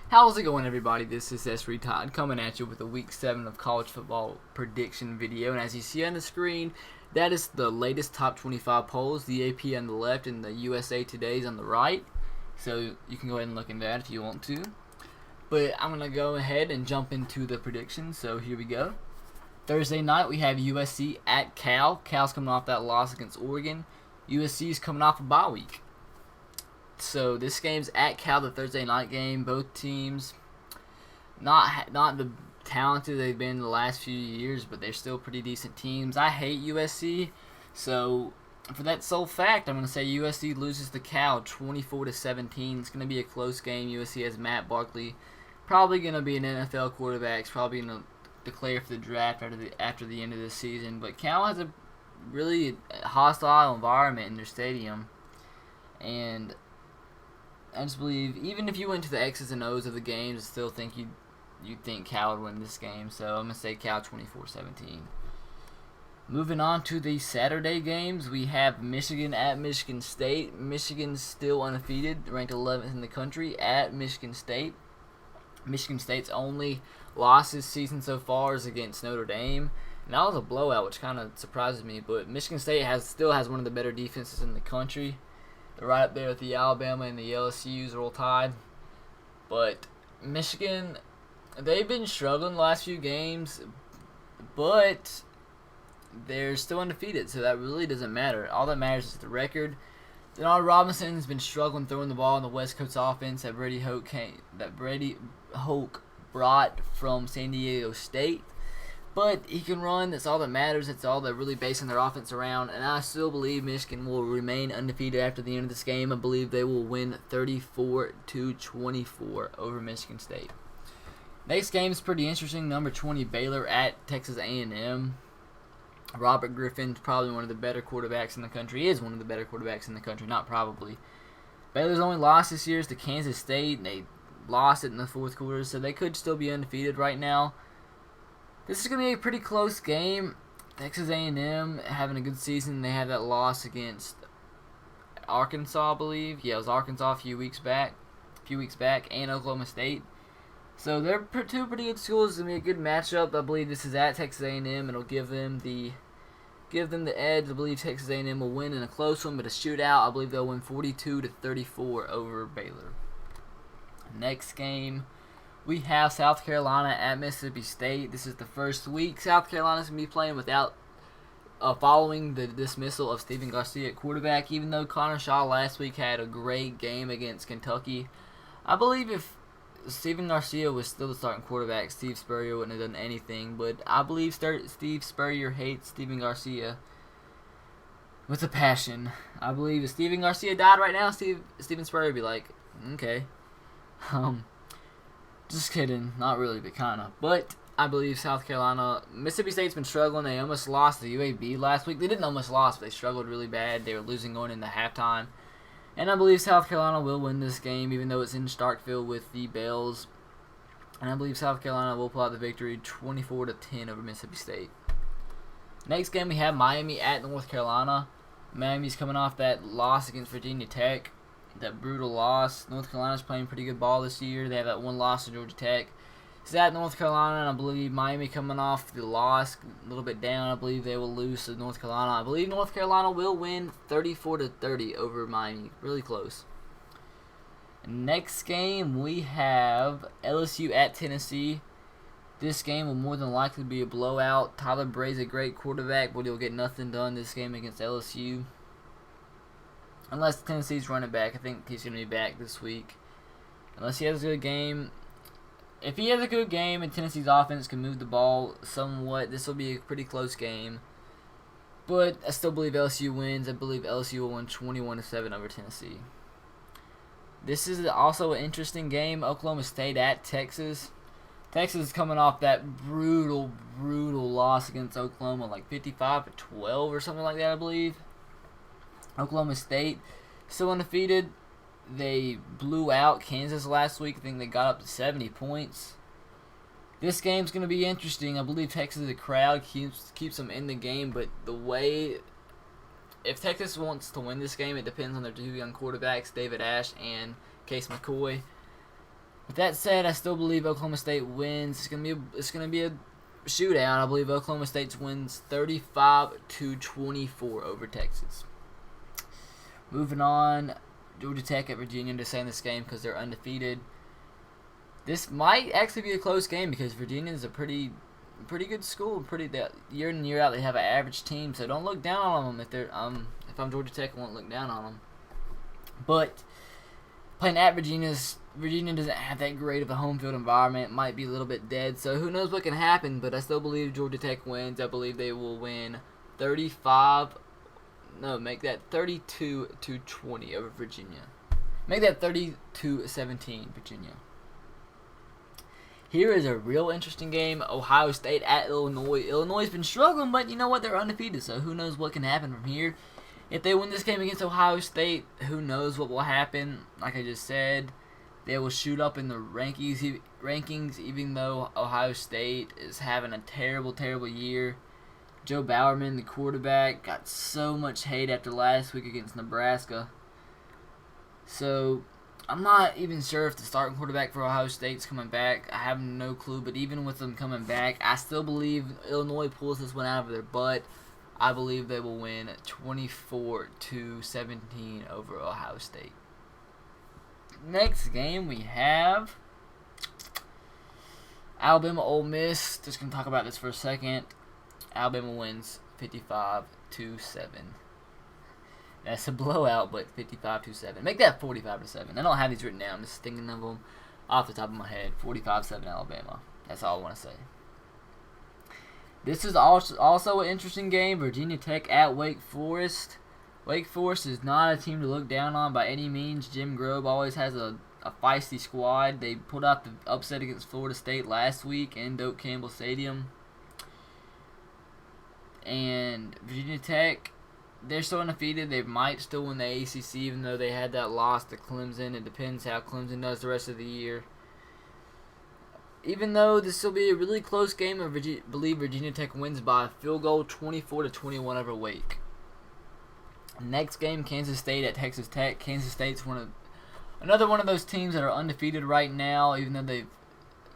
How's it going, everybody? This is S. Todd coming at you with a Week 7 of college football prediction video. And as you see on the screen, that is the latest top 25 polls, the AP on the left and the USA Today's on the right. So you can go ahead and look into that if you want to. But I'm going to go ahead and jump into the predictions. So here we go. Thursday night, we have USC at Cal. Cal's coming off that loss against Oregon. USC's coming off a bye week. So this game's at Cal, the Thursday night game. Both teams not the talented they've been the last few years, but they're still pretty decent teams. I hate USC, so for that sole fact, I'm going to say USC loses to Cal 24-17. It's going to be a close game. USC has Matt Barkley, probably going to be an NFL quarterback. He's probably going to declare for the draft after the end of the season. But Cal has a really hostile environment in their stadium, and I just believe, even if you went to the X's and O's of the games, I still think you'd think Cal would win this game. So I'm going to say Cal 24-17. Moving on to the Saturday games, we have Michigan at Michigan State. Michigan's still undefeated, ranked 11th in the country at Michigan State. Michigan State's only loss this season so far is against Notre Dame. And that was a blowout, which kind of surprises me. But Michigan State still has one of the better defenses in the country. They're right up there with the Alabama and the LSU's Roll Tide. But Michigan, they've been struggling the last few games, but they're still undefeated, so that really doesn't matter. All that matters is the record. Denard Robinson's been struggling throwing the ball in the West Coast offense that Brady Hoke brought from San Diego State. But he can run. That's all that matters. That's all they're really basing their offense around. And I still believe Michigan will remain undefeated after the end of this game. I believe they will win 34-24 over Michigan State. Next game is pretty interesting. Number 20, Baylor at Texas A&M. Robert Griffin's probably one of the better quarterbacks in the country. He is one of the better quarterbacks in the country, not probably. Baylor's only loss this year is to Kansas State, and they lost it in the fourth quarter, so they could still be undefeated right now. This is going to be a pretty close game. Texas A&M having a good season. They had that loss against Arkansas, I believe. Yeah, it was Arkansas a few weeks back, and Oklahoma State. So they're two pretty good schools. It's going to be a good matchup. I believe this is at Texas A&M. It'll give them the edge. I believe Texas A&M will win in a close one, but a shootout. I believe they'll win 42-34 over Baylor. Next game, we have South Carolina at Mississippi State. This is the first week South Carolina's going to be playing without following the dismissal of Stephen Garcia at quarterback. Even though Connor Shaw last week had a great game against Kentucky, I believe if Stephen Garcia was still the starting quarterback, Steve Spurrier wouldn't have done anything. But I believe Steve Spurrier hates Stephen Garcia with a passion. I believe if Stephen Garcia died right now, Stephen Spurrier would be like, okay. Just kidding. Not really, but kind of. But I believe South Carolina, Mississippi State's been struggling. They almost lost to UAB last week. They didn't almost lost, but they struggled really bad. They were losing going into halftime. And I believe South Carolina will win this game, even though it's in Starkville with the Bells. And I believe South Carolina will pull out the victory 24-10 over Mississippi State. Next game, we have Miami at North Carolina. Miami's coming off that loss against Virginia Tech. That brutal loss. North Carolina's playing pretty good ball this year. They have that one loss to Georgia Tech. It's at North Carolina, and I believe Miami coming off the loss, a little bit down. I believe they will lose to North Carolina. I believe North Carolina will win 34-30 over Miami. Really close. Next game, we have LSU at Tennessee. This game will more than likely be a blowout. Tyler Bray's a great quarterback, but he'll get nothing done this game against LSU. Unless Tennessee's running back. I think he's going to be back this week. Unless he has a good game. If he has a good game and Tennessee's offense can move the ball somewhat, this will be a pretty close game. But I still believe LSU wins. I believe LSU will win 21-7 over Tennessee. This is also an interesting game. Oklahoma State at Texas. Texas is coming off that brutal loss against Oklahoma, like 55-12 or something like that, I believe. Oklahoma State still undefeated. They blew out Kansas last week. I think they got up to 70 points. This game's going to be interesting. I believe Texas, the crowd keeps them in the game, but the way if Texas wants to win this game, it depends on their two young quarterbacks, David Ash and Case McCoy. With that said, I still believe Oklahoma State wins. It's gonna be a shootout. I believe Oklahoma State wins 35-24 over Texas. Moving on, Georgia Tech at Virginia to stay in this game because they're undefeated. This might actually be a close game because Virginia is a pretty good school. Year in and year out they have an average team, so don't look down on them. If I'm Georgia Tech, I won't look down on them. But playing at Virginia doesn't have that great of a home field environment. It might be a little bit dead, so who knows what can happen. But I still believe Georgia Tech wins. I believe they will win 32-20 over Virginia. Make that 32-17 Virginia. Here is a real interesting game. Ohio State at Illinois. Illinois has been struggling, but you know what? They're undefeated, so who knows what can happen from here. If they win this game against Ohio State, who knows what will happen. Like I just said, they will shoot up in the rankings, even though Ohio State is having a terrible, terrible year. Joe Bowerman, the quarterback, got so much hate after last week against Nebraska. So I'm not even sure if the starting quarterback for Ohio State's coming back. I have no clue, but even with them coming back, I still believe Illinois pulls this one out of their butt. I believe they will win 24-17 over Ohio State. Next game we have Alabama Ole Miss. Just going to talk about this for a second. Alabama wins 55-7. That's a blowout, but 55-7. Make that 45-7. I don't have these written down. I'm just thinking of them off the top of my head. 45-7 Alabama. That's all I want to say. This is also an interesting game. Virginia Tech at Wake Forest. Wake Forest is not a team to look down on by any means. Jim Grobe always has a feisty squad. They pulled out the upset against Florida State last week in Doak Campbell Stadium. And Virginia Tech, they're still undefeated. They might still win the ACC, even though they had that loss to Clemson. It depends how Clemson does the rest of the year. Even though this will be a really close game, I believe Virginia Tech wins by a field goal, 24-21 over Wake. Next game, Kansas State at Texas Tech. Kansas State's another one of those teams that are undefeated right now, even though they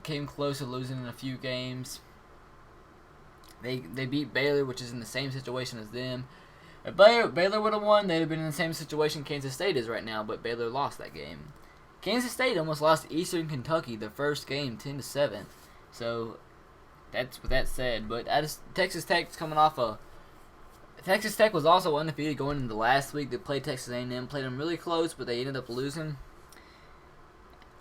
came close to losing in a few games. They beat Baylor, which is in the same situation as them. If Baylor would have won, they'd have been in the same situation Kansas State is right now, but Baylor lost that game. Kansas State almost lost to Eastern Kentucky the first game, 10-7. So that's with that said. But Texas Tech's coming off Texas Tech was also undefeated going into last week. They played Texas A&M, played them really close, but they ended up losing.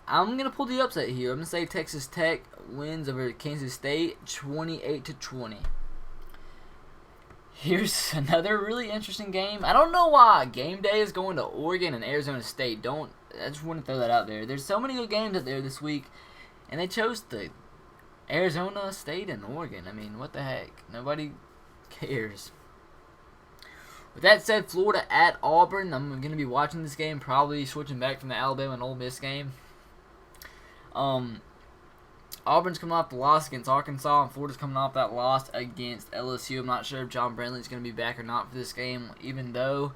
I'm gonna pull the upset here. I'm gonna say Texas Tech wins over Kansas State, 28-20. Here's another really interesting game. I don't know why game day is going to Oregon and Arizona State. I just want to throw that out there. There's so many good games out there this week, and they chose the Arizona State and Oregon. I mean, what the heck? Nobody cares. With that said, Florida at Auburn. I'm going to be watching this game, probably switching back from the Alabama and Ole Miss game. Auburn's coming off the loss against Arkansas, and Florida's coming off that loss against LSU. I'm not sure if John Brantley's going to be back or not for this game, even though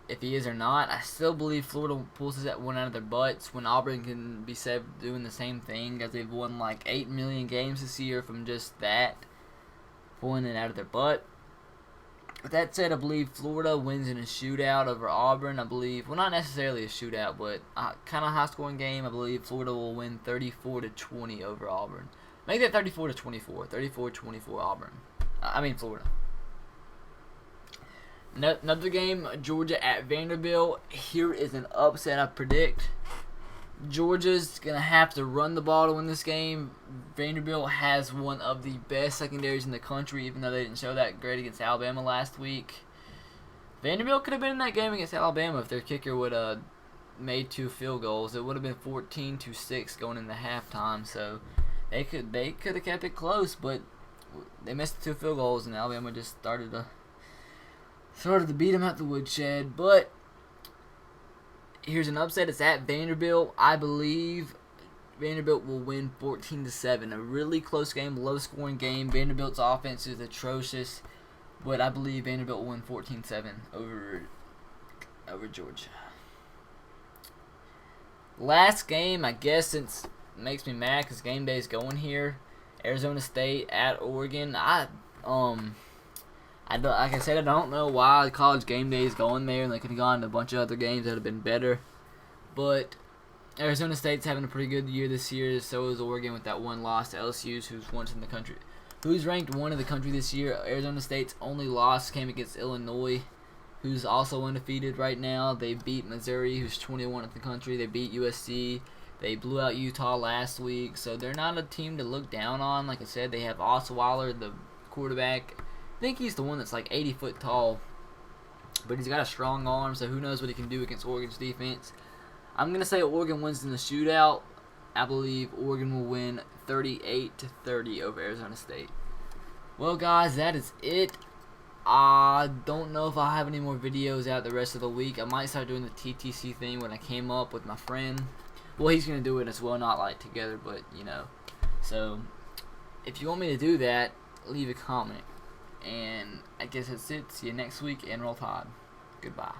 if he is or not, I still believe Florida pulls that one out of their butts when Auburn can be said doing the same thing, as they've won like 8 million games this year from just that, pulling it out of their butt. With that said, I believe Florida wins in a shootout over Auburn. I believe, well, not necessarily a shootout, but kind of high-scoring game. I believe Florida will win 34-20 over Auburn. Make that 34-24. 34-24 Auburn. Florida. Another game, Georgia at Vanderbilt. Here is an upset I predict. Georgia's going to have to run the ball to win this game. Vanderbilt has one of the best secondaries in the country, even though they didn't show that great against Alabama last week. Vanderbilt could have been in that game against Alabama if their kicker would have made 2 field goals. It would have been 14-6 going into halftime, so they could have kept it close, but they missed the 2 field goals, and Alabama just started to beat them out the woodshed. But here's an upset. It's at Vanderbilt. I believe Vanderbilt will win 14-7. A really close game, low-scoring game. Vanderbilt's offense is atrocious, but I believe Vanderbilt will win 14-7 over Georgia. Last game, I guess, since makes me mad because game day is going here. Arizona State at Oregon. I don't, like I said, I don't know why college game day is going there, and they could have gone to a bunch of other games that would have been better. But Arizona State's having a pretty good year this year. So is Oregon with that one loss to LSU, who's once in the country, who's ranked one in the country this year. Arizona State's only loss came against Illinois, who's also undefeated right now. They beat Missouri, who's 21 in the country. They beat USC. They blew out Utah last week, so they're not a team to look down on. Like I said, they have Osweiler, the quarterback. I think he's the one that's like 80 foot tall, but he's got a strong arm, so who knows what he can do against Oregon's defense. I'm going to say Oregon wins in the shootout. I believe Oregon will win 38-30 over Arizona State. Well, guys, that is it. I don't know if I'll have any more videos out the rest of the week. I might start doing the TTC thing when I came up with my friend. Well, he's going to do it as well, not like together, but, you know. So, if you want me to do that, leave a comment. And I guess that's it. See you next week, and Roll Tide. Goodbye.